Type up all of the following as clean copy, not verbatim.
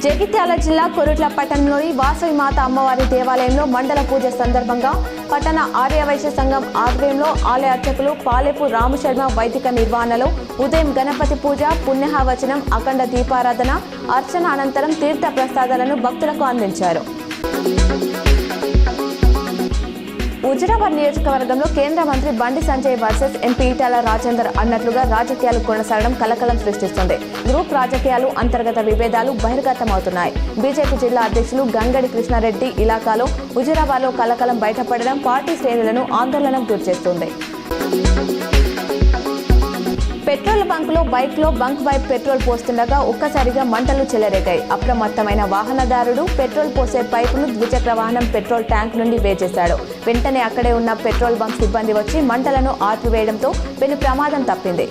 జగిత్యాల జిల్లా కొరుట్ల పట్టణంలోని వాసవి మాత అమ్మవారి దేవాలయంలో మండల పూజ సందర్భంగా పట్టణ ఆర్యవైశ్య సంఘం ఆధ్వర్యంలో ఆలయ అర్చకులు పాలెపు రామశర్మ వైదిక నిర్వహణలో ఉదయం గణపతి పూజ, పుణ్యహవచనం, అఖండ దీపారాధన, అర్చన అనంతరం తీర్థ ప్రసాదాలను భక్తులకు అందించారు. హుజురాబాద్ నియోజకవర్గంలో కేంద్ర మంత్రి బండి సంజయ్ వర్సెస్ ఎంపీ ఈటెల రాజేందర్ అన్నట్లుగా రాజకీయాలు కొనసాగడం కలకలం సృష్టిస్తుంది. గ్రూప్ రాజకీయాలు, అంతర్గత విభేదాలు బహిర్గతమవుతున్నాయి. బీజేపీ జిల్లా అధ్యక్షులు గంగడి కృష్ణారెడ్డి ఇలాకాలో హుజురాబాద్లో కలకలం బయటపడడం పార్టీ శ్రేణులను ఆందోళనకు గురిచేస్తుంది. పెట్రోల్ బంకులో బైక్లో బంక్ వైపు పెట్రోల్ పోస్తుండగా ఒక్కసారిగా మంటలు చెలరేగాయి. అప్రమత్తమైన వాహనదారుడు పెట్రోల్ పోసే పైపును ద్విచక్ర వాహనం పెట్రోల్ ట్యాంక్ నుండి వేచేశాడు. వెంటనే అక్కడే ఉన్న పెట్రోల్ బంక్ సిబ్బంది వచ్చి మంటలను ఆర్పివేయడంతో పెను ప్రమాదం తప్పింది.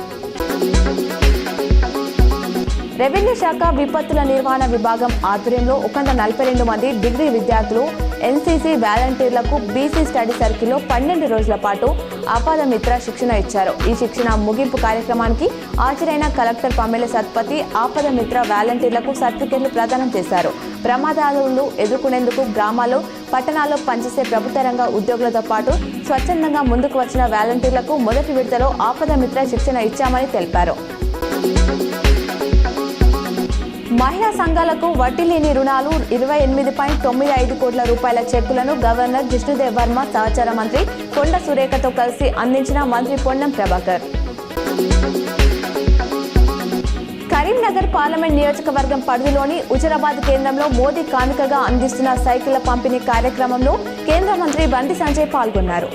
రెవెన్యూ శాఖ విపత్తుల నిర్వహణ విభాగం ఆధ్వర్యంలో 142 మంది డిగ్రీ విద్యార్థులు ఎన్సీసీ వాలంటీర్లకు బీసీ స్టడీ సర్కిల్లో 12 రోజుల పాటు ఆపద మిత్ర శిక్షణ ఇచ్చారు. ఈ శిక్షణ ముగింపు కార్యక్రమానికి హాజరైన కలెక్టర్ పమ్మెల సత్పతి ఆపద మిత్ర వాలంటీర్లకు సర్టిఫికెట్లు ప్రదానం చేశారు. ప్రమాదాలను ఎదుర్కొనేందుకు గ్రామాల్లో, పట్టణాల్లో పనిచేసే ప్రభుత్వ రంగ ఉద్యోగులతో పాటు స్వచ్ఛందంగా ముందుకు వచ్చిన వాలంటీర్లకు మొదటి విడతలో ఆపద మిత్ర శిక్షణ ఇచ్చామని తెలిపారు. మహిళా సంఘాలకు వడ్డీ లేని రుణాలు 28.95 కోట్ల రూపాయల చెక్కులను గవర్నర్ జిష్ణుదేవ్ వర్మ సహచార మంత్రి కొండ సురేఖతో కలిసి అందించిన మంత్రి పొన్నం ప్రభాకర్. కరీంనగర్ పార్లమెంట్ నియోజకవర్గం పరిధిలోని హుజురాబాద్ కేంద్రంలో మోదీ కానుకగా అందిస్తున్న సైకిళ్ల పంపిణీ కార్యక్రమంలో కేంద్ర మంత్రి బండి సంజయ్ పాల్గొన్నారు.